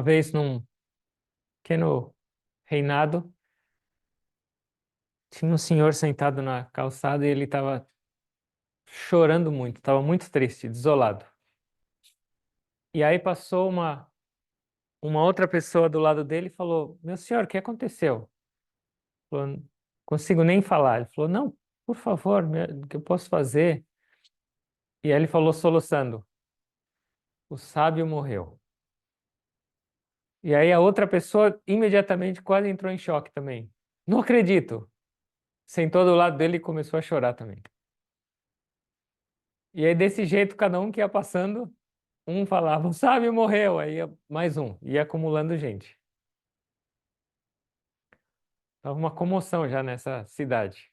vez, num pequeno reinado, tinha um senhor sentado na calçada e ele estava chorando muito, estava muito triste, desolado. E aí passou uma outra pessoa do lado dele e falou: Meu senhor, o que aconteceu? Ele falou: Não consigo nem falar. Ele falou: Não, por favor, o que eu posso fazer? E aí ele falou, soluçando: O sábio morreu. E aí a outra pessoa imediatamente quase entrou em choque também. Não acredito. Sentou do lado dele e começou a chorar também. E aí desse jeito, cada um que ia passando, um falava: O sábio morreu. Aí ia mais um, ia acumulando gente. Tava uma comoção já nessa cidade.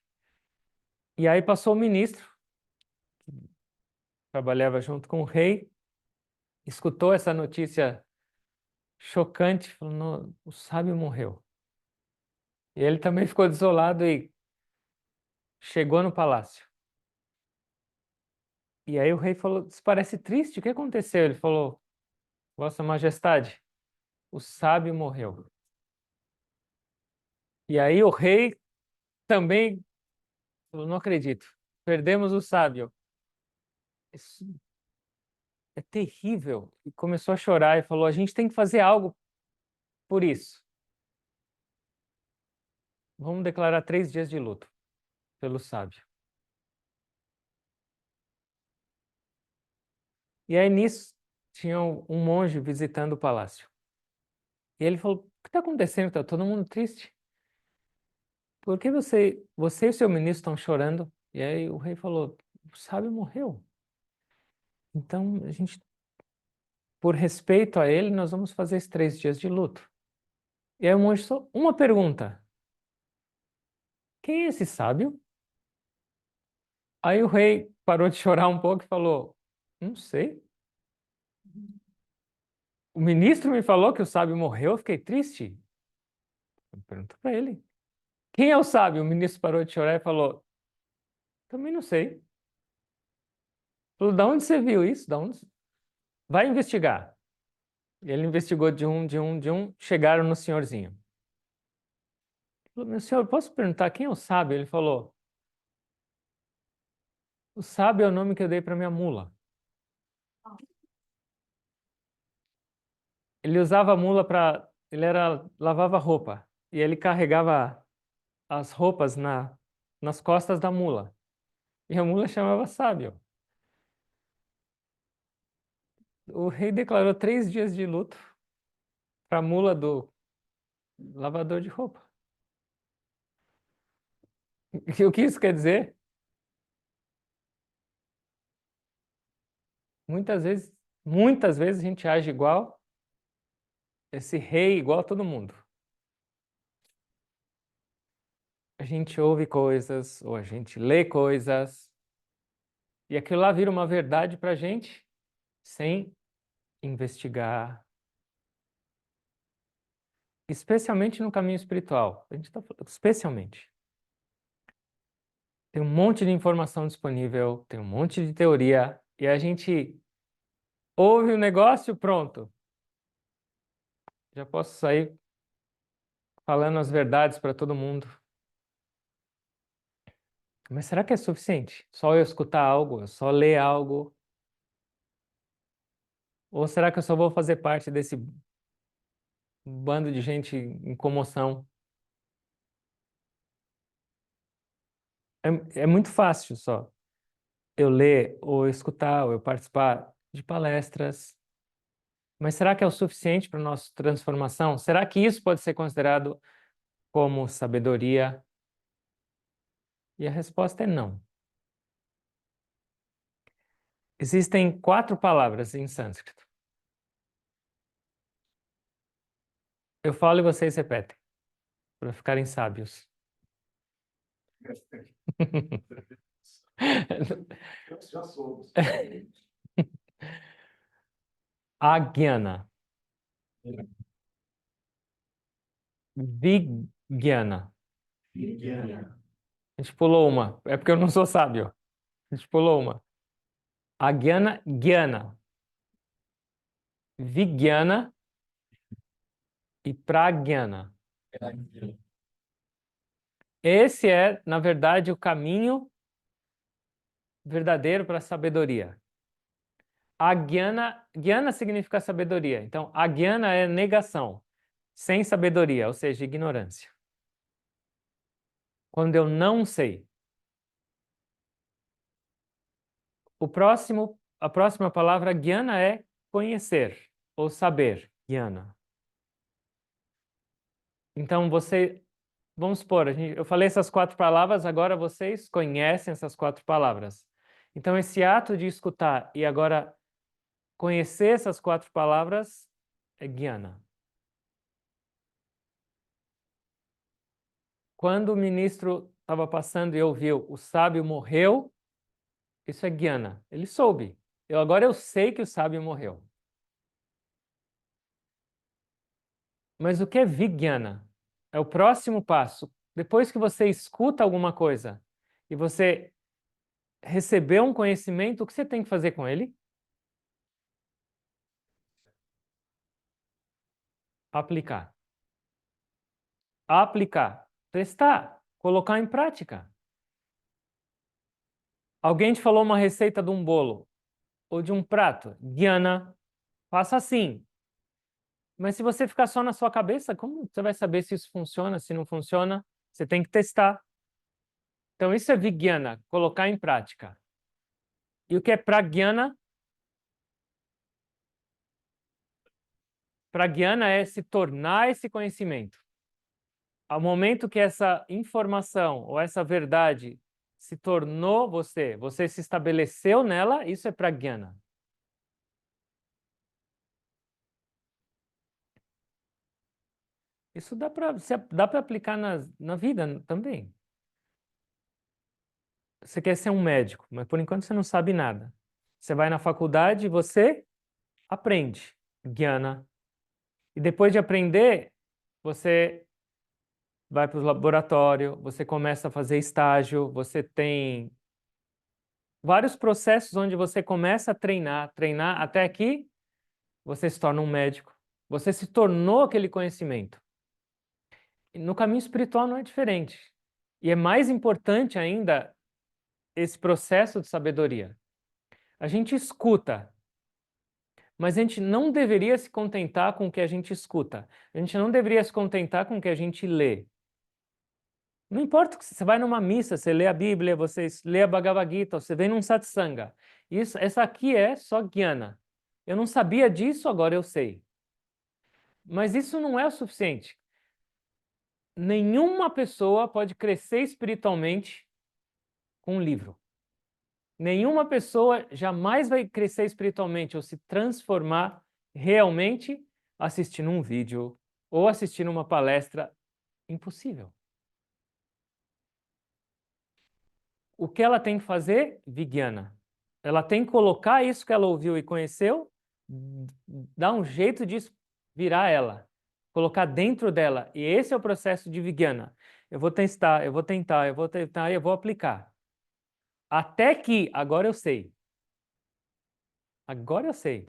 E aí passou o ministro, trabalhava junto com o rei, escutou essa notícia chocante, falou: "Não, o sábio morreu." E ele também ficou desolado e chegou no palácio. E aí o rei falou: Isso parece triste, o que aconteceu? Ele falou: Vossa Majestade, o sábio morreu. E aí o rei também falou: Não acredito, perdemos o sábio. Isso é terrível. E começou a chorar e falou: A gente tem que fazer algo por isso. Vamos declarar 3 dias de luto pelo sábio. E aí nisso tinha um monge visitando o palácio. E ele falou: O que está acontecendo? Está todo mundo triste? Por que você e o seu ministro estão chorando? E aí o rei falou: O sábio morreu. Então, por respeito a ele, nós vamos fazer esses 3 dias de luto. E aí o monge só uma pergunta: Quem é esse sábio? Aí o rei parou de chorar um pouco e falou: Não sei. O ministro me falou que o sábio morreu, eu fiquei triste. Pergunta para ele. Quem é o sábio? O ministro parou de chorar e falou: Também não sei. Falou: Da onde você viu isso? Da onde? Vai investigar. E ele investigou de um, chegaram no senhorzinho. Falou: Meu senhor, posso perguntar quem é o sábio? Ele falou: O sábio é o nome que eu dei para minha mula. Ele usava a mula para. Lavava roupa. E ele carregava as roupas nas costas da mula. E a mula chamava sábio. O rei declarou 3 dias de luto para a mula do lavador de roupa. E o que isso quer dizer? Muitas vezes a gente age igual esse rei, igual a todo mundo. A gente ouve coisas, ou a gente lê coisas, e aquilo lá vira uma verdade para a gente sem investigar, especialmente no caminho espiritual. A gente está falando, especialmente. Tem um monte de informação disponível, tem um monte de teoria, e a gente ouve o negócio, pronto. Já posso sair falando as verdades para todo mundo. Mas será que é suficiente? Só eu escutar algo, só ler algo? Ou será que eu só vou fazer parte desse bando de gente em comoção? É muito fácil só eu ler ou escutar ou eu participar de palestras. Mas será que é o suficiente para a nossa transformação? Será que isso pode ser considerado como sabedoria? E a resposta é não. Existem 4 palavras em sânscrito. Eu falo e vocês repetem, para ficarem sábios. Já somos. Agyana, Vigyana. A gente pulou uma. É porque eu não sou sábio. A gente pulou uma. Agyana, Gyana. Vigyana, e pragyana. Esse é, na verdade, o caminho verdadeiro para a sabedoria. Gyana significa sabedoria. Então, agyana é negação, sem sabedoria, ou seja, ignorância. Quando eu não sei. A próxima palavra, gyana, é conhecer ou saber. Gyana. Então, vamos supor, eu falei essas 4 palavras, agora vocês conhecem essas 4 palavras. Então, esse ato de escutar e agora conhecer essas 4 palavras é gyana. Quando o ministro estava passando e ouviu, o sábio morreu, isso é gyana. Ele soube. Agora eu sei que o sábio morreu. Mas o que é vijnana? É o próximo passo. Depois que você escuta alguma coisa e você recebeu um conhecimento, o que você tem que fazer com ele? Aplicar. Aplicar. Testar. Colocar em prática. Alguém te falou uma receita de um bolo ou de um prato. Gyana. Faça assim. Mas se você ficar só na sua cabeça, como você vai saber se isso funciona, se não funciona? Você tem que testar. Então, isso é vijnana, colocar em prática. E o que é pragyana? Pragyana é se tornar esse conhecimento. Ao momento que essa informação ou essa verdade se tornou você se estabeleceu nela, isso é pragyana. Isso dá para aplicar na vida também. Você quer ser um médico, mas por enquanto você não sabe nada. Você vai na faculdade e você aprende, gyana. E depois de aprender, você vai para o laboratório, você começa a fazer estágio, você tem vários processos onde você começa a treinar até que você se torna um médico. Você se tornou aquele conhecimento. E no caminho espiritual não é diferente. E é mais importante ainda esse processo de sabedoria. A gente escuta, mas a gente não deveria se contentar com o que a gente escuta. A gente não deveria se contentar com o que a gente lê. Não importa que você vai numa missa, você lê a Bíblia, você lê a Bhagavad Gita, você vem num satsanga. Essa aqui é só jnana. Eu não sabia disso, agora eu sei. Mas isso não é o suficiente. Nenhuma pessoa pode crescer espiritualmente com um livro. Nenhuma pessoa jamais vai crescer espiritualmente ou se transformar realmente assistindo um vídeo ou assistindo uma palestra. Impossível. O que ela tem que fazer? Vijnana. Ela tem que colocar isso que ela ouviu e conheceu, dar um jeito de virar ela, colocar dentro dela. E esse é o processo de Vijnana. Eu vou testar, eu vou tentar, eu vou tentar e eu vou aplicar. Até que agora eu sei. Agora eu sei.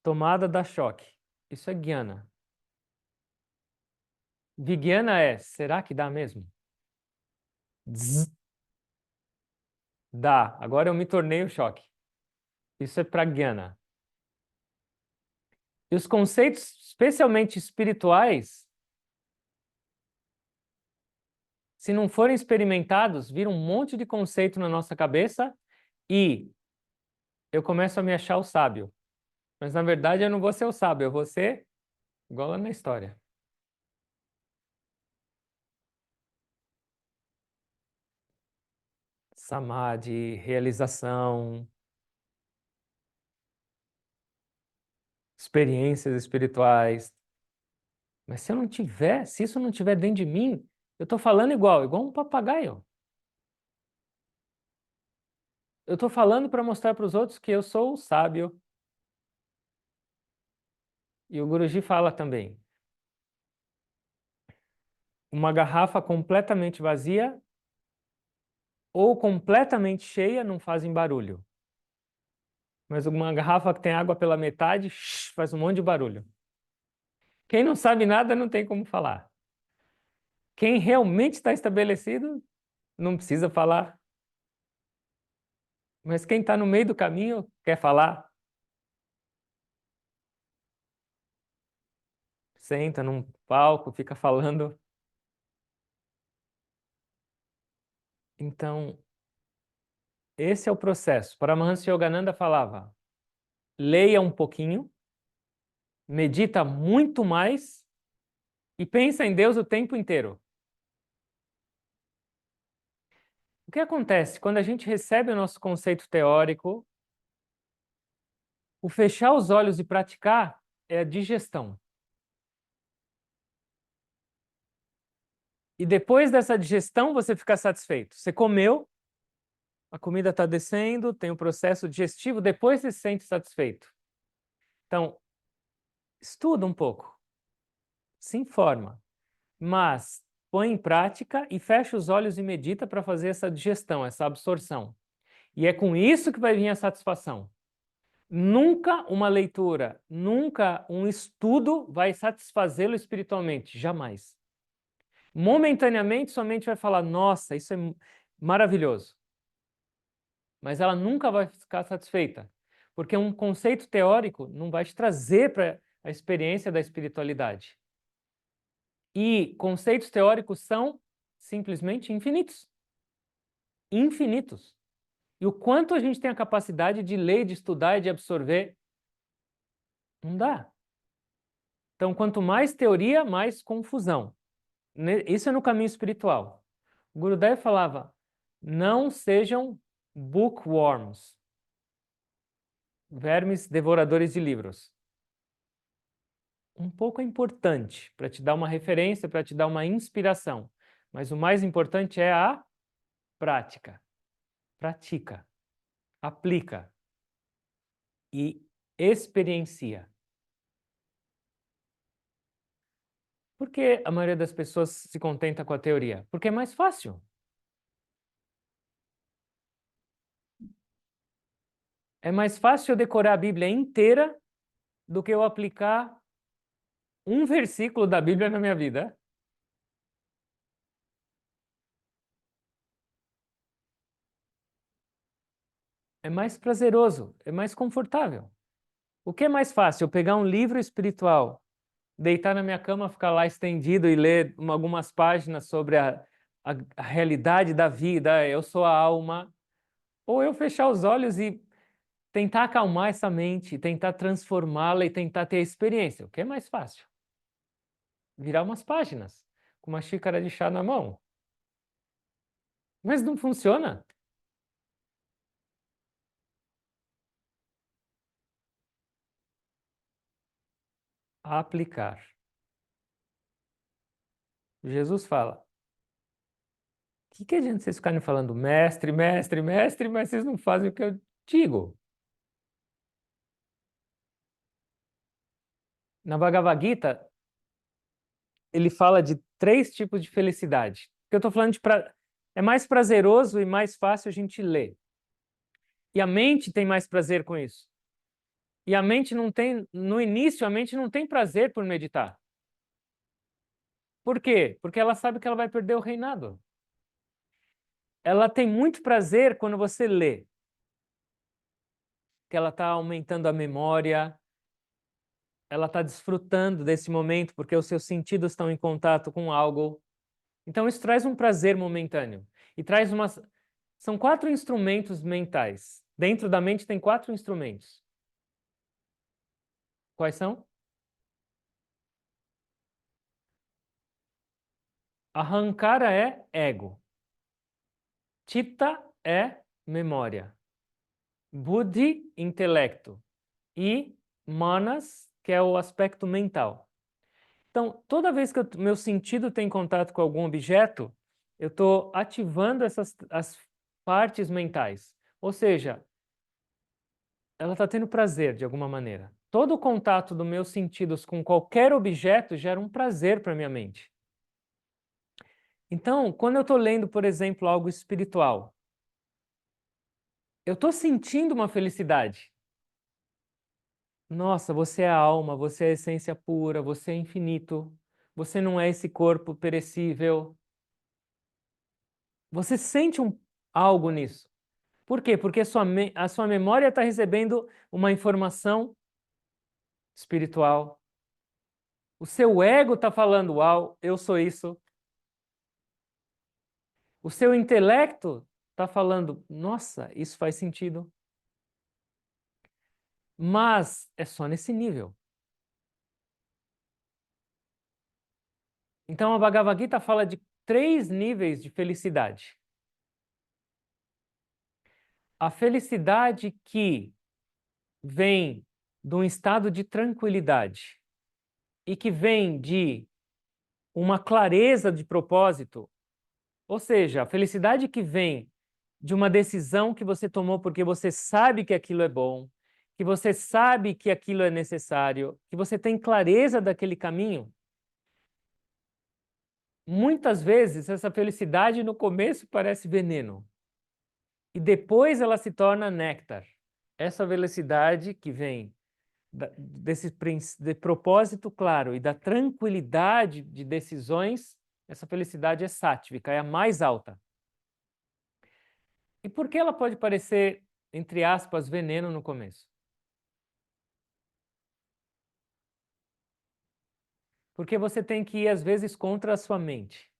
Tomada dá choque. Isso é Jnana. Vijnana é, será que dá mesmo? Zzz, dá. Agora eu me tornei o choque. Isso é Pragyana. E os conceitos, especialmente espirituais, se não forem experimentados, vira um monte de conceito na nossa cabeça e eu começo a me achar o sábio. Mas na verdade eu não vou ser o sábio, eu vou ser igual lá na história. Samadhi, realização, experiências espirituais. Mas se eu não tiver, se isso não tiver dentro de mim, eu estou falando igual um papagaio. Eu estou falando para mostrar para os outros que eu sou o sábio. E o Guruji fala também. Uma garrafa completamente vazia ou completamente cheia não fazem barulho. Mas uma garrafa que tem água pela metade, faz um monte de barulho. Quem não sabe nada não tem como falar. Quem realmente está estabelecido não precisa falar. Mas quem está no meio do caminho quer falar. Senta num palco, fica falando. Então, esse é o processo. Paramahansa Yogananda falava: leia um pouquinho, medita muito mais e pensa em Deus o tempo inteiro. O que acontece quando a gente recebe o nosso conceito teórico? O fechar os olhos e praticar é a digestão. E depois dessa digestão, você fica satisfeito. Você comeu, a comida está descendo, tem o processo digestivo, depois você se sente satisfeito. Então, estuda um pouco, se informa, mas põe em prática e fecha os olhos e medita para fazer essa digestão, essa absorção. E é com isso que vai vir a satisfação. Nunca uma leitura, nunca um estudo vai satisfazê-lo espiritualmente, jamais. Momentaneamente, sua mente vai falar: nossa, isso é maravilhoso. Mas ela nunca vai ficar satisfeita, porque um conceito teórico não vai te trazer para a experiência da espiritualidade. E conceitos teóricos são simplesmente infinitos. Infinitos. E o quanto a gente tem a capacidade de ler, de estudar e de absorver, não dá. Então, quanto mais teoria, mais confusão. Isso é no caminho espiritual. O Gurudev falava: não sejam bookworms, vermes devoradores de livros. Um pouco é importante para te dar uma referência, para te dar uma inspiração, mas o mais importante é a prática. Pratica, aplica e experiencia. Por que a maioria das pessoas se contenta com a teoria? Porque é mais fácil. É mais fácil eu decorar a Bíblia inteira do que eu aplicar um versículo da Bíblia na minha vida. É mais prazeroso, é mais confortável. O que é mais fácil? Eu pegar um livro espiritual, deitar na minha cama, ficar lá estendido e ler algumas páginas sobre a realidade da vida, eu sou a alma, ou eu fechar os olhos e tentar acalmar essa mente, tentar transformá-la e tentar ter a experiência. O que é mais fácil? Virar umas páginas, com uma xícara de chá na mão. Mas não funciona. Aplicar. Jesus fala: que adianta vocês ficarem falando mestre, mestre, mestre, mas vocês não fazem o que eu digo? Na Bhagavad Gita, ele fala de 3 tipos de felicidade. Eu estou falando é mais prazeroso e mais fácil a gente ler. E a mente tem mais prazer com isso. E a mente não tem, no início, a mente não tem prazer por meditar. Por quê? Porque ela sabe que ela vai perder o reinado. Ela tem muito prazer quando você lê, que ela está aumentando a memória, ela está desfrutando desse momento porque os seus sentidos estão em contato com algo. Então isso traz um prazer momentâneo e traz umas. São 4 instrumentos mentais. Dentro da mente tem 4 instrumentos. Quais são? Ahankara é ego. Chitta é memória. Buddhi, intelecto. E manas, que é o aspecto mental. Então, toda vez que meu sentido tem contato com algum objeto, eu estou ativando as partes mentais. Ou seja, ela está tendo prazer de alguma maneira. Todo o contato dos meus sentidos com qualquer objeto gera um prazer para minha mente. Então, quando eu estou lendo, por exemplo, algo espiritual, eu estou sentindo uma felicidade. Nossa, você é a alma, você é a essência pura, você é infinito, você não é esse corpo perecível. Você sente algo nisso. Por quê? Porque a sua memória está recebendo uma informação espiritual. O seu ego está falando, uau, eu sou isso. O seu intelecto está falando, nossa, isso faz sentido. Mas é só nesse nível. Então a Bhagavad Gita fala de 3 níveis de felicidade. A felicidade que vem de um estado de tranquilidade e que vem de uma clareza de propósito, ou seja, a felicidade que vem de uma decisão que você tomou porque você sabe que aquilo é bom, que você sabe que aquilo é necessário, que você tem clareza daquele caminho. Muitas vezes essa felicidade no começo parece veneno e depois ela se torna néctar. Essa felicidade que vem de propósito claro e da tranquilidade de decisões, essa felicidade é sátvica, é a mais alta. E por que ela pode parecer, entre aspas, veneno no começo? Porque você tem que ir, às vezes, contra a sua mente.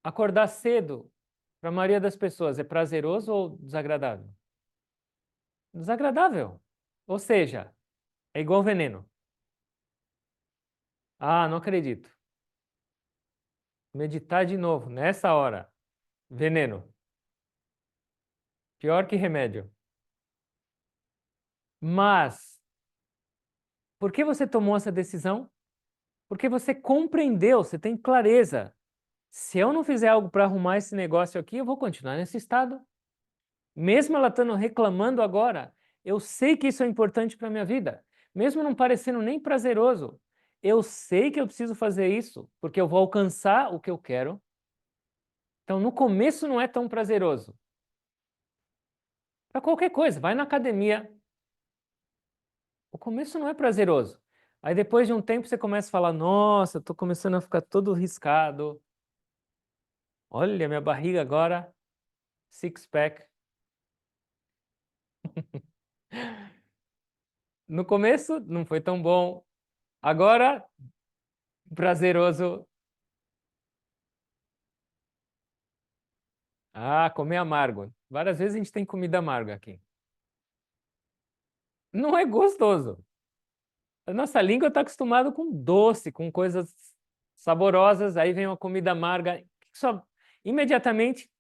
Acordar cedo, para a maioria das pessoas, é prazeroso ou desagradável? Desagradável. Ou seja, é igual veneno. Ah, não acredito. Meditar de novo, nessa hora. Veneno. Pior que remédio. Mas, por que você tomou essa decisão? Porque você compreendeu, você tem clareza. Se eu não fizer algo para arrumar esse negócio aqui, eu vou continuar nesse estado. Mesmo ela estando reclamando agora, eu sei que isso é importante para a minha vida. Mesmo não parecendo nem prazeroso, eu sei que eu preciso fazer isso, porque eu vou alcançar o que eu quero. Então, no começo não é tão prazeroso. Para qualquer coisa, vai na academia. O começo não é prazeroso. Aí depois de um tempo você começa a falar: nossa, estou começando a ficar todo riscado. Olha, minha barriga agora, six-pack. No começo não foi tão bom. Agora, prazeroso. Ah, comer amargo. Várias vezes a gente tem comida amarga aqui. Não é gostoso. A nossa língua está acostumada com doce, com coisas saborosas, aí vem uma comida amarga, só imediatamente.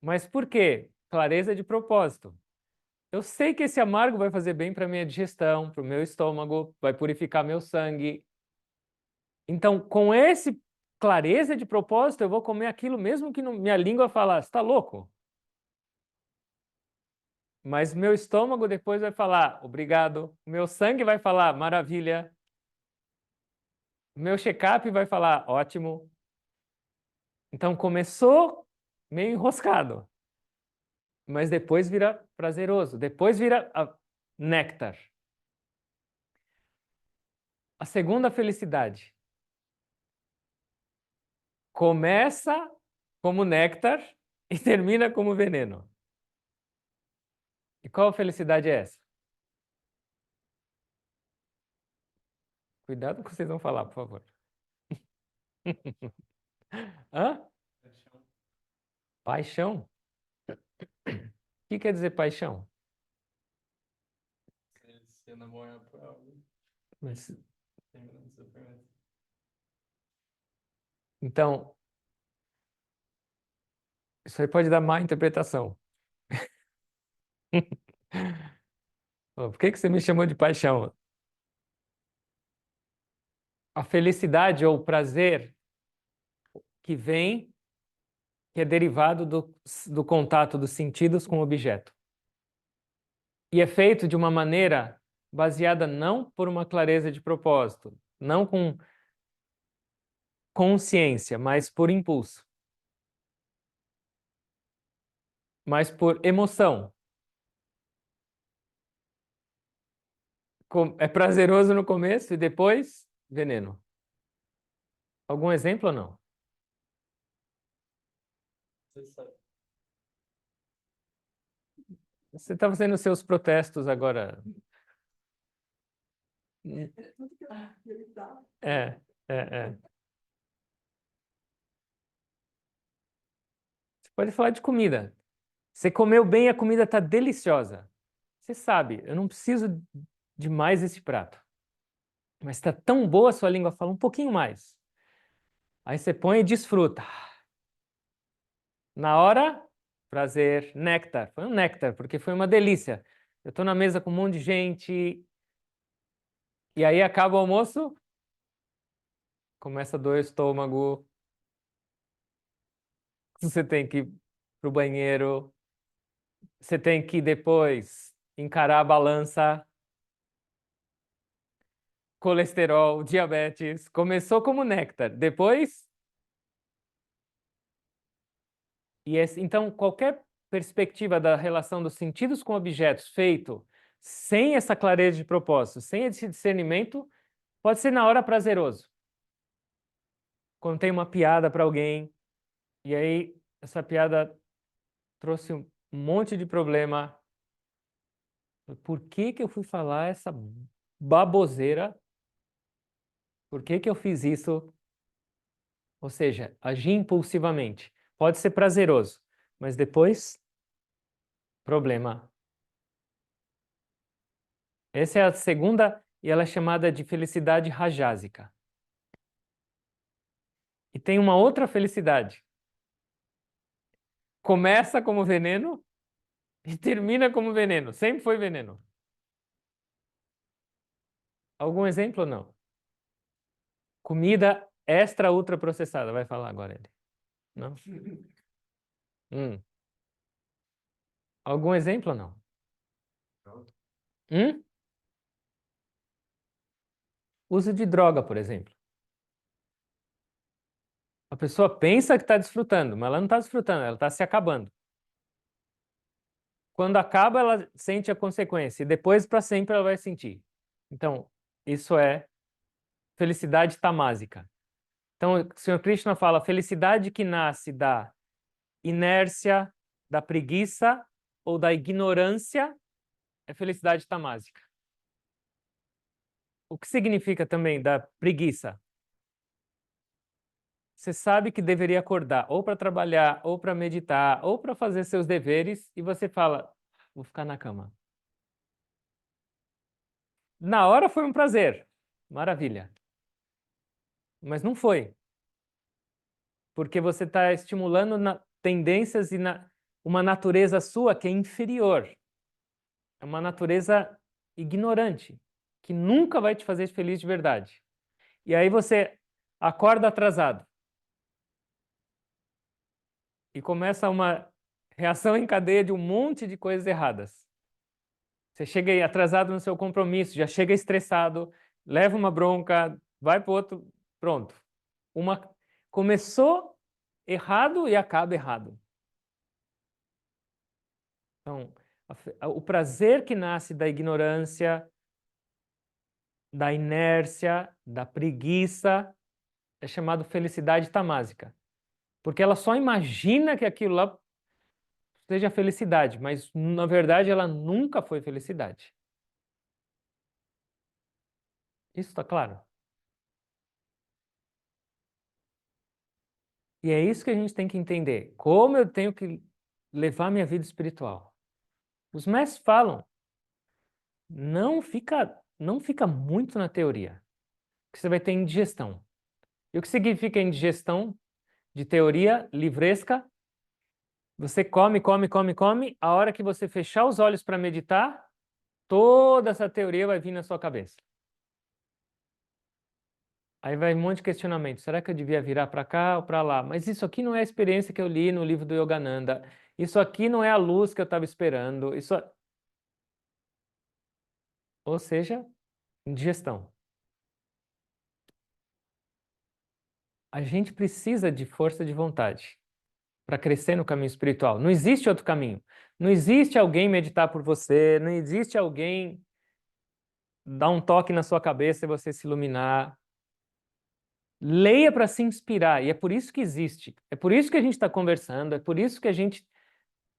Mas por quê? Clareza de propósito. Eu sei que esse amargo vai fazer bem para minha digestão, para o meu estômago, vai purificar meu sangue. Então, com esse clareza de propósito, eu vou comer aquilo mesmo que minha língua falar, está louco? Mas meu estômago depois vai falar, obrigado. Meu sangue vai falar, maravilha. Meu check-up vai falar, ótimo. Então começou meio enroscado, mas depois vira prazeroso, depois vira néctar. A segunda felicidade começa como néctar e termina como veneno. E qual felicidade é essa? Cuidado com o que vocês vão falar, por favor. Hã? Paixão? O que quer dizer paixão? Você namora por algo, Mas, termina no seu permite. então, isso aí pode dar má interpretação. Por que você me chamou de paixão? A felicidade ou o prazer que vem, que é derivado do contato dos sentidos com o objeto. E é feito de uma maneira baseada não por uma clareza de propósito, não com consciência, mas por impulso, mas por emoção. É prazeroso no começo e depois veneno. Algum exemplo ou não? Você sabe. Você está fazendo seus protestos agora. É, é. Você pode falar de comida. Você comeu bem, a comida está deliciosa. Você sabe, eu não preciso de mais esse prato. Mas está tão boa a sua língua, fala um pouquinho mais. Aí você põe e desfruta. Na hora, prazer, néctar. Foi um néctar, porque foi uma delícia. Eu estou na mesa com um monte de gente, e aí acaba o almoço, começa a doer o estômago, você tem que ir pro banheiro, você tem que depois encarar a balança, colesterol, diabetes. Começou como néctar, depois. Então, qualquer perspectiva da relação dos sentidos com objetos feito sem essa clareza de propósito, sem esse discernimento, pode ser na hora prazeroso. Quando tem uma piada para alguém, e aí essa piada trouxe um monte de problema. Por que que eu fui falar essa baboseira? Por que que eu fiz isso? Ou seja, agir impulsivamente. Pode ser prazeroso, mas depois, problema. Essa é a segunda, e ela é chamada de felicidade rajásica. E tem uma outra felicidade. Começa como veneno e termina como veneno. Sempre foi veneno. Algum exemplo ou não? Comida extra ultra processada. Vai falar agora ele. Não? Hum. Algum exemplo ou não? Hum? Uso de droga, por exemplo. A pessoa pensa que está desfrutando, mas ela não está desfrutando, ela está se acabando. Quando acaba, ela sente a consequência, e depois, para sempre, ela vai sentir. Então, isso é felicidade tamásica. Então, o Sr. Krishna fala: felicidade que nasce da inércia, da preguiça ou da ignorância é felicidade tamásica. O que significa também da preguiça? Você sabe que deveria acordar ou para trabalhar, ou para meditar, ou para fazer seus deveres, e você fala: vou ficar na cama. Na hora foi um prazer, maravilha. Mas não foi, porque você está estimulando tendências e uma natureza sua que é inferior. É uma natureza ignorante, que nunca vai te fazer feliz de verdade. E aí você acorda atrasado e começa uma reação em cadeia de um monte de coisas erradas. Você chega aí atrasado no seu compromisso, já chega estressado, leva uma bronca, vai para outro, pronto. Começou errado e acaba errado. Então, o prazer que nasce da ignorância, da inércia, da preguiça, é chamado felicidade tamásica. Porque ela só imagina que aquilo lá seja felicidade, mas na verdade ela nunca foi felicidade. Isso está claro? E é isso que a gente tem que entender. Como eu tenho que levar minha vida espiritual? Os mestres falam, não fica muito na teoria, que você vai ter indigestão. E o que significa indigestão de teoria livresca? Você come, come, come, come, a hora que você fechar os olhos para meditar, toda essa teoria vai vir na sua cabeça. Aí vai um monte de questionamento. Será que eu devia virar para cá ou para lá? Mas isso aqui não é a experiência que eu li no livro do Yogananda. Isso aqui não é a luz que eu estava esperando. Ou seja, indigestão. A gente precisa de força de vontade para crescer no caminho espiritual. Não existe outro caminho. Não existe alguém meditar por você, não existe alguém dar um toque na sua cabeça e você se iluminar. Leia para se inspirar, e é por isso que existe. É por isso que a gente está conversando, é por isso que a gente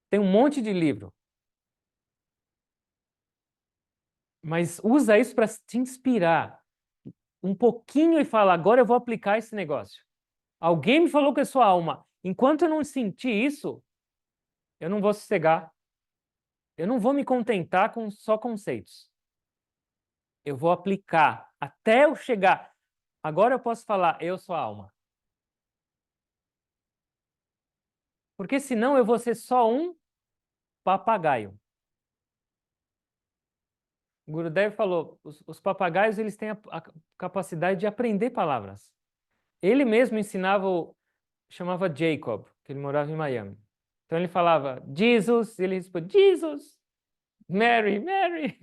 tem um monte de livro. Mas usa isso para te inspirar um pouquinho e fala, agora eu vou aplicar esse negócio. Alguém me falou que é sua alma. Enquanto eu não sentir isso, eu não vou sossegar. Eu não vou me contentar com só conceitos. Eu vou aplicar até eu chegar. Agora eu posso falar, eu sou a alma. Porque senão eu vou ser só um papagaio. O Gurudev falou, os papagaios eles têm a capacidade de aprender palavras. Ele mesmo ensinava, chamava Jacob, que ele morava em Miami. Então ele falava, Jesus, e ele respondia, Jesus, Mary, Mary,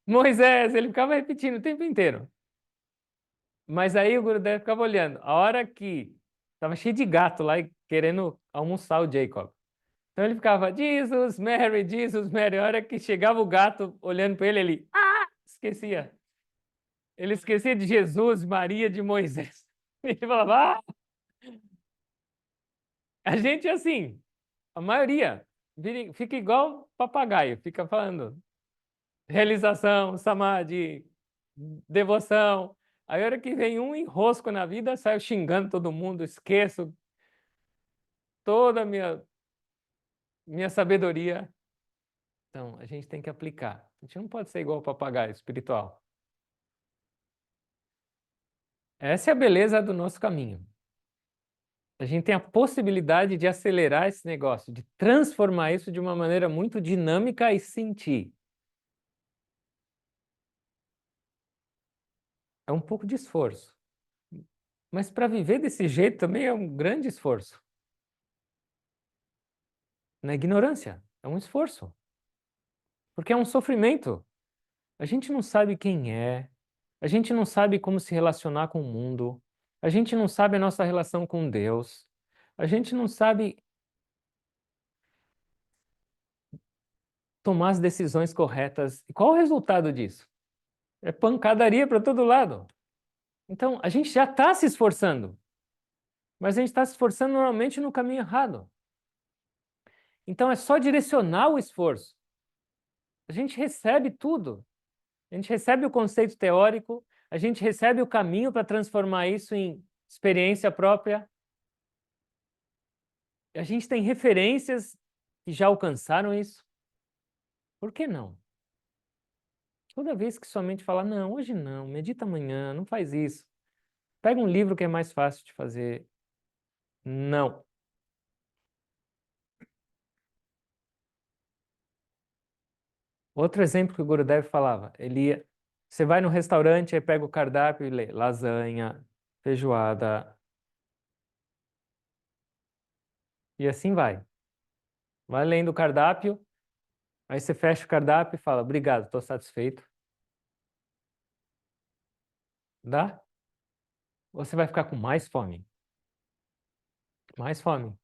Moisés, ele ficava repetindo o tempo inteiro. Mas aí o Gurudev ficava olhando. A hora que estava cheio de gato lá e querendo almoçar o Jacob. Então ele ficava, Jesus, Mary. A hora que chegava o gato olhando para ele, ele esquecia. Ele esquecia de Jesus, Maria, de Moisés. Ele falava, a gente é assim, a maioria fica igual papagaio, fica falando realização, samadhi, devoção. Aí a hora que vem um enrosco na vida, saio xingando todo mundo, esqueço toda a minha sabedoria. Então, a gente tem que aplicar. A gente não pode ser igual o papagaio espiritual. Essa é a beleza do nosso caminho. A gente tem a possibilidade de acelerar esse negócio, de transformar isso de uma maneira muito dinâmica e sentir. É um pouco de esforço. Mas para viver desse jeito também é um grande esforço. Na ignorância, é um esforço. Porque é um sofrimento. A gente não sabe quem é, a gente não sabe como se relacionar com o mundo, a gente não sabe a nossa relação com Deus, a gente não sabe tomar as decisões corretas. E qual o resultado disso? É pancadaria para todo lado. Então, a gente já está se esforçando, mas a gente está se esforçando normalmente no caminho errado. Então, é só direcionar o esforço. A gente recebe tudo. A gente recebe o conceito teórico, a gente recebe o caminho para transformar isso em experiência própria. A gente tem referências que já alcançaram isso. Por que não? Toda vez que sua mente fala, não, hoje não, medita amanhã, não faz isso. Pega um livro que é mais fácil de fazer. Não. Outro exemplo que o Gurudev falava, você vai no restaurante, aí pega o cardápio e lê lasanha, feijoada, e assim vai. Vai lendo o cardápio, aí você fecha o cardápio e fala, obrigado, estou satisfeito. Dá? Ou você vai ficar com mais fome? Mais fome.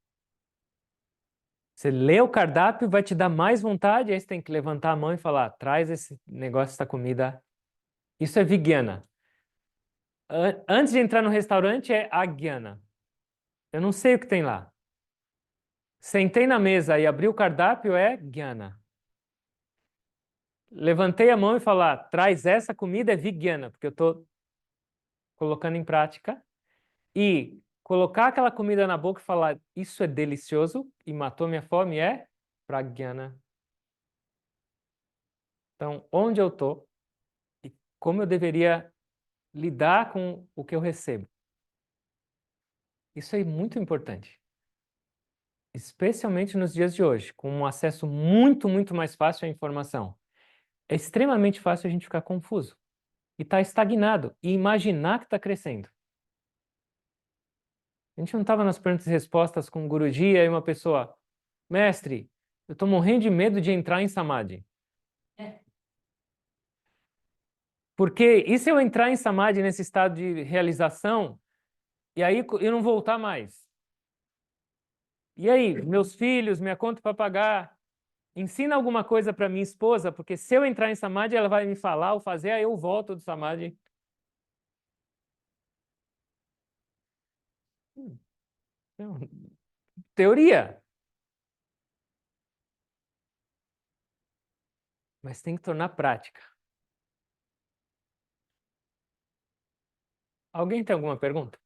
Você lê o cardápio, vai te dar mais vontade, aí você tem que levantar a mão e falar, traz esse negócio, essa comida. Isso é Vijnana. Antes de entrar no restaurante é Agyana. Eu não sei o que tem lá. Sentei na mesa e abri o cardápio é Jnana. Levantei a mão e falar, traz essa comida é Vijnana, porque eu estou colocando em prática. E colocar aquela comida na boca e falar, isso é delicioso e matou minha fome é Prajnana. Então, onde eu estou e como eu deveria lidar com o que eu recebo. Isso é muito importante. Especialmente nos dias de hoje, com um acesso muito, muito mais fácil à informação. É extremamente fácil a gente ficar confuso e estar estagnado e imaginar que está crescendo. A gente não estava nas perguntas e respostas com o Guruji e aí uma pessoa, mestre, eu estou morrendo de medo de entrar em Samadhi. Porque e se eu entrar em Samadhi nesse estado de realização e aí eu não voltar mais? E aí, meus filhos, minha conta para pagar? ensina alguma coisa para minha esposa, porque se eu entrar em Samadhi, ela vai me falar ou fazer, aí eu volto do Samadhi. Não, teoria, mas tem que tornar prática. Alguém tem alguma pergunta?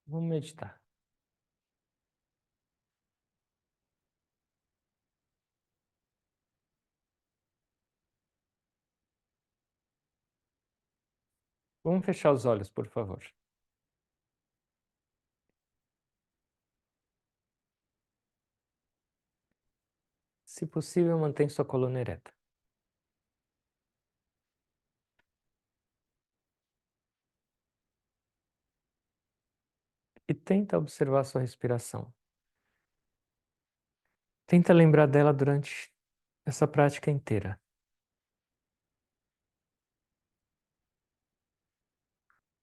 Vamos meditar. Vamos fechar os olhos, por favor. Se possível, mantém sua coluna ereta. E tenta observar sua respiração. Tenta lembrar dela durante essa prática inteira.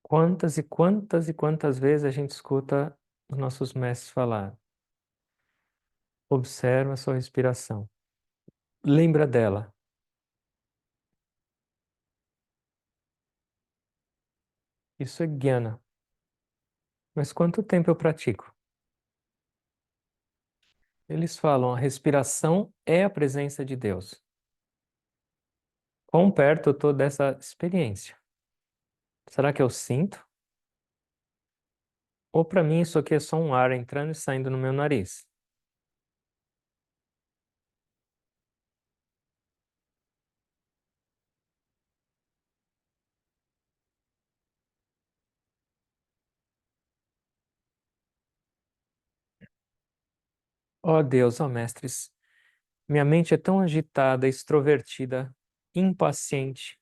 Quantas e quantas e quantas vezes a gente escuta os nossos mestres falar? Observa a sua respiração. Lembra dela. Isso é jnana. Mas quanto tempo eu pratico? Eles falam, a respiração é a presença de Deus. Quão perto eu estou dessa experiência? Será que eu sinto? Ou para mim isso aqui é só um ar entrando e saindo no meu nariz? Ó Deus, ó mestres, minha mente é tão agitada, extrovertida, impaciente,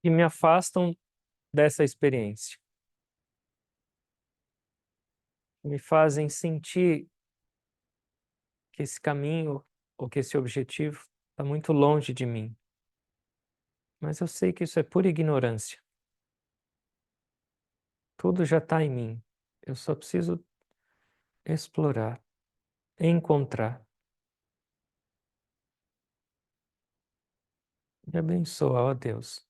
que me afastam dessa experiência. Me fazem sentir que esse caminho ou que esse objetivo está muito longe de mim. Mas eu sei que isso é pura ignorância. Tudo já está em mim. Eu só preciso explorar, encontrar. Me abençoa, ó Deus,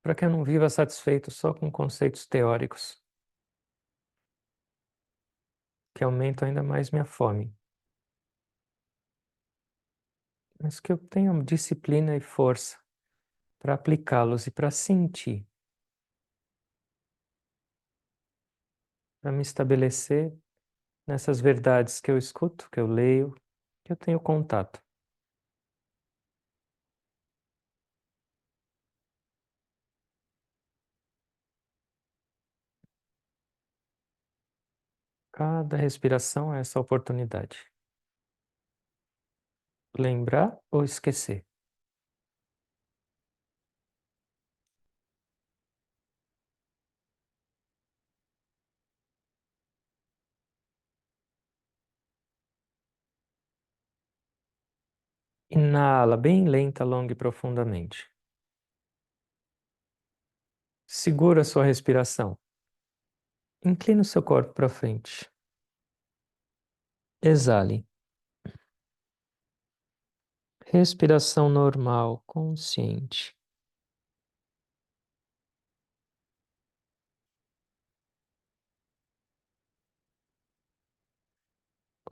para que eu não viva satisfeito só com conceitos teóricos, que aumentam ainda mais minha fome, mas que eu tenha disciplina e força para aplicá-los e para sentir, para me estabelecer nessas verdades que eu escuto, que eu leio, que eu tenho contato. Cada respiração é essa oportunidade. Lembrar ou esquecer. Inala bem lenta, longa e profundamente. Segura a sua respiração. Inclina o seu corpo para frente. Exale. Respiração normal, consciente.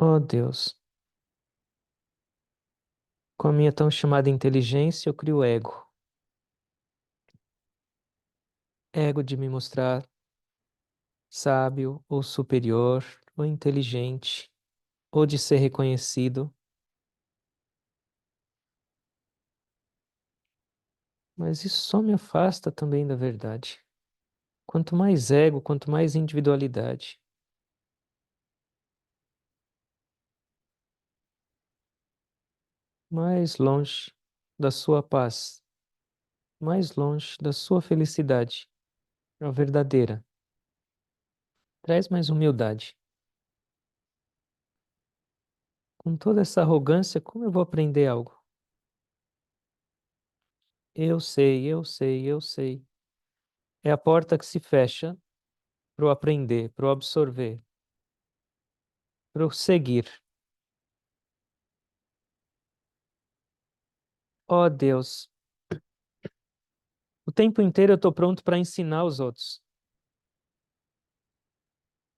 Oh Deus, com a minha tão chamada inteligência, eu crio ego. Ego de me mostrar sábio ou superior ou inteligente, ou de ser reconhecido. Mas isso só me afasta também da verdade. Quanto mais ego, quanto mais individualidade, mais longe da sua paz, mais longe da sua felicidade, a verdadeira. Traz mais humildade. Com toda essa arrogância, como eu vou aprender algo? Eu sei, eu sei, eu sei. É a porta que se fecha para o aprender, para o absorver, para o seguir. Ó Deus, o tempo inteiro eu estou pronto para ensinar os outros,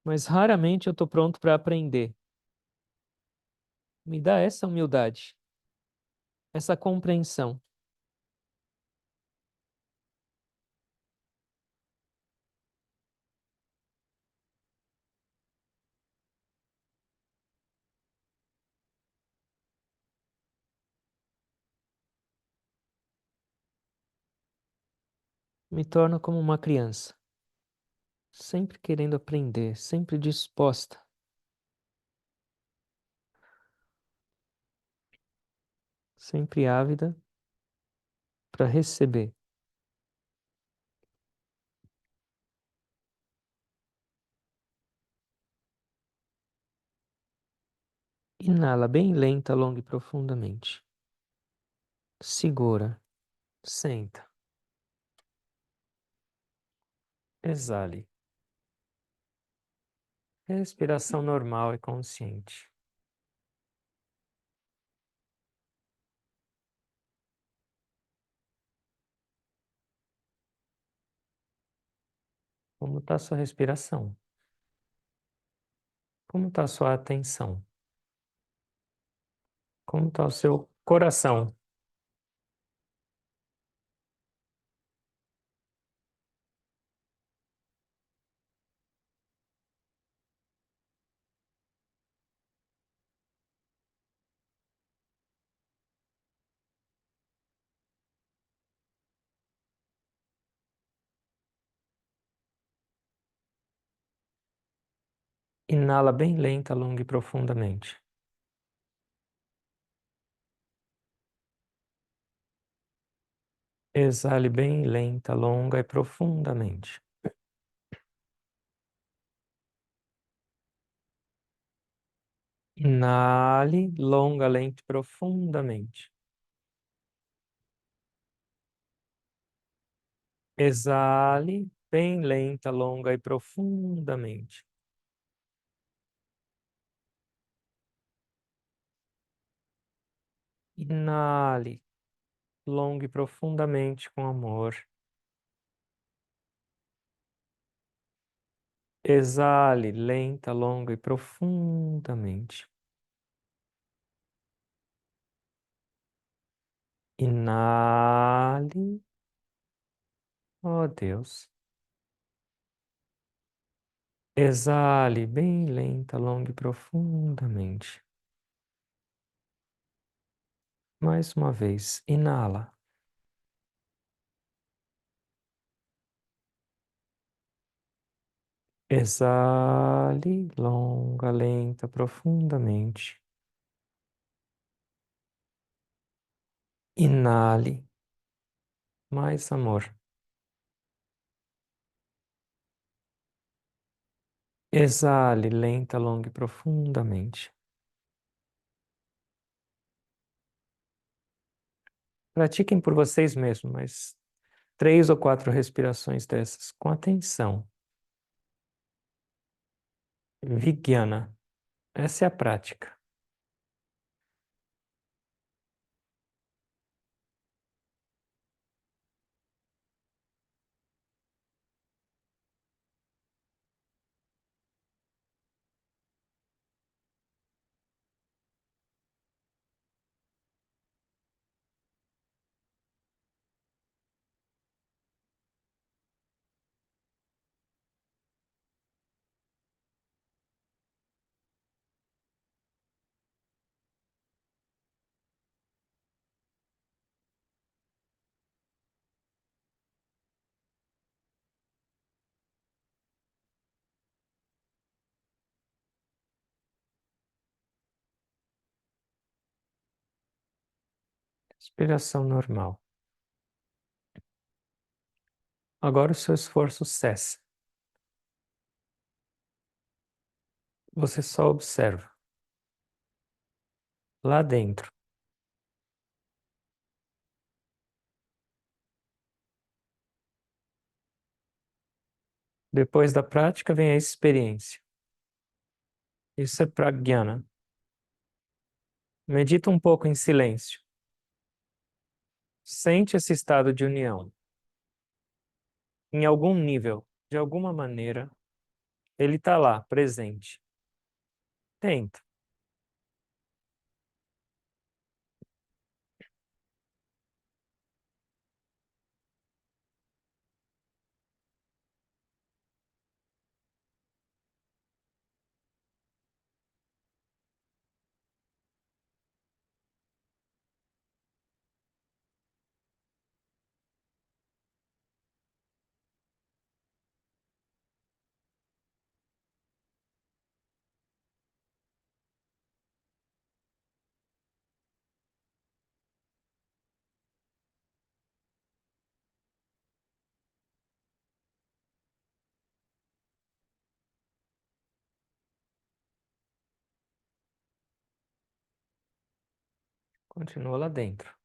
mas raramente eu estou pronto para aprender. Me dá essa humildade, essa compreensão. Me torno como uma criança, sempre querendo aprender, sempre disposta, sempre ávida para receber. Inala bem lenta, longa e profundamente. Segura, senta, exale. Respiração normal e consciente. Como está a sua respiração? Como está a sua atenção? Como está o seu coração? Inala bem lenta, longa e profundamente. Exale bem lenta, longa e profundamente. Inale, longa, lenta e profundamente. Exale, bem lenta, longa e profundamente. Inale, longa e profundamente com amor. Exale, lenta, longa e profundamente. Inale, ó Deus. Exale, bem lenta, longa e profundamente. Mais uma vez, inala. Exale, longa, lenta, profundamente. Inale, mais amor. Exale, lenta, longa e profundamente. Pratiquem por vocês mesmos, mas 3 ou 4 respirações dessas com atenção. Vigyana. Essa é a prática. Respiração normal. Agora o seu esforço cessa. Você só observa. Lá dentro. Depois da prática vem a experiência. Isso é Pragyana. Medita um pouco em silêncio. Sente esse estado de união. Em algum nível, de alguma maneira, ele está lá, presente. Tenta. Continua lá dentro.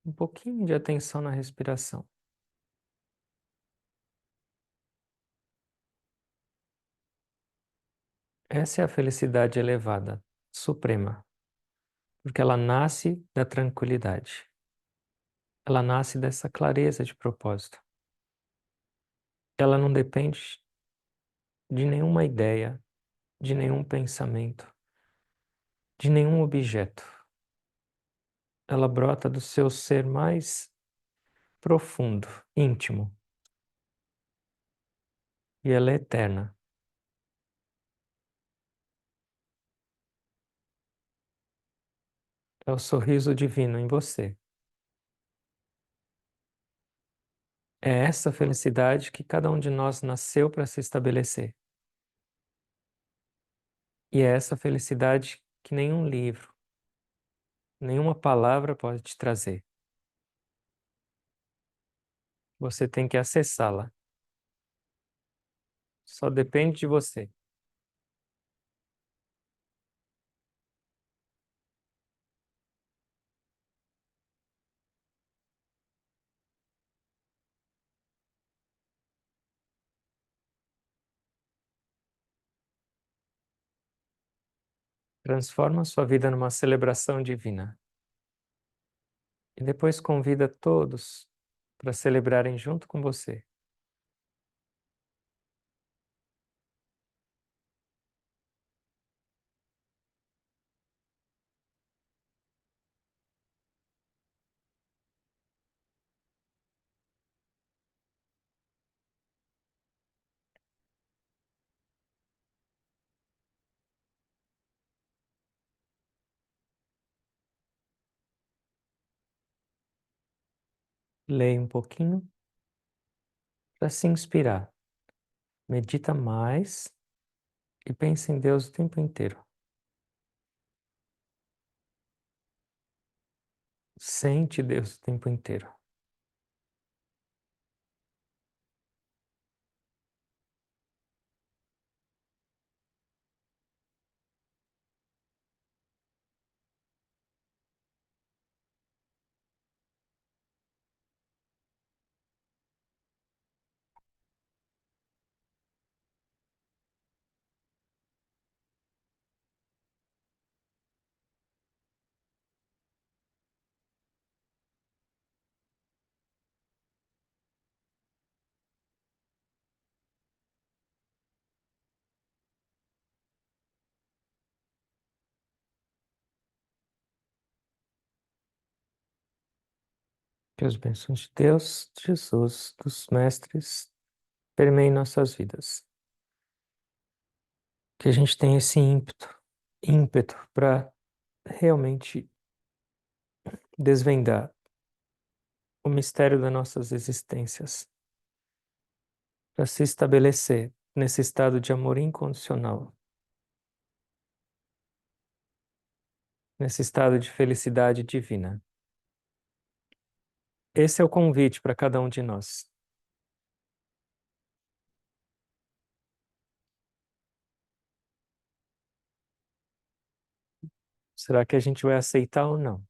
Um pouquinho de atenção na respiração. Essa é a felicidade elevada, suprema, porque ela nasce da tranquilidade. Ela nasce dessa clareza de propósito. Ela não depende de nenhuma ideia, de nenhum pensamento, de nenhum objeto. Ela brota do seu ser mais profundo, íntimo. E ela é eterna. É o sorriso divino em você. É essa felicidade que cada um de nós nasceu para se estabelecer. E é essa felicidade que nenhum livro, nenhuma palavra pode te trazer. Você tem que acessá-la. Só depende de você. Transforma a sua vida numa celebração divina. E depois convida todos para celebrarem junto com você. Leia um pouquinho para se inspirar. Medita mais e pense em Deus o tempo inteiro. Sente Deus o tempo inteiro. Que as bênçãos de Deus, de Jesus, dos mestres, permeiem nossas vidas. Que a gente tenha esse ímpeto para realmente desvendar o mistério das nossas existências, para se estabelecer nesse estado de amor incondicional, nesse estado de felicidade divina. Esse é o convite para cada um de nós. Será que a gente vai aceitar ou não?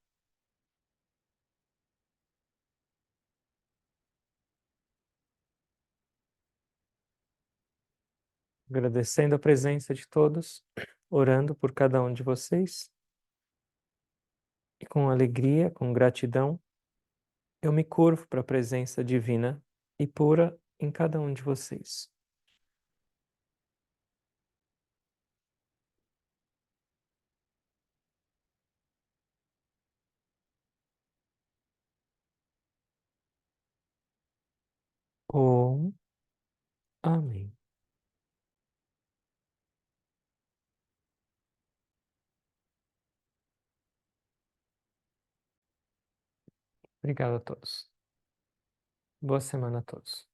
Agradecendo a presença de todos, orando por cada um de vocês e com alegria, com gratidão, eu me curvo para a presença divina e pura em cada um de vocês. Om. Amém. Obrigado a todos. Boa semana a todos.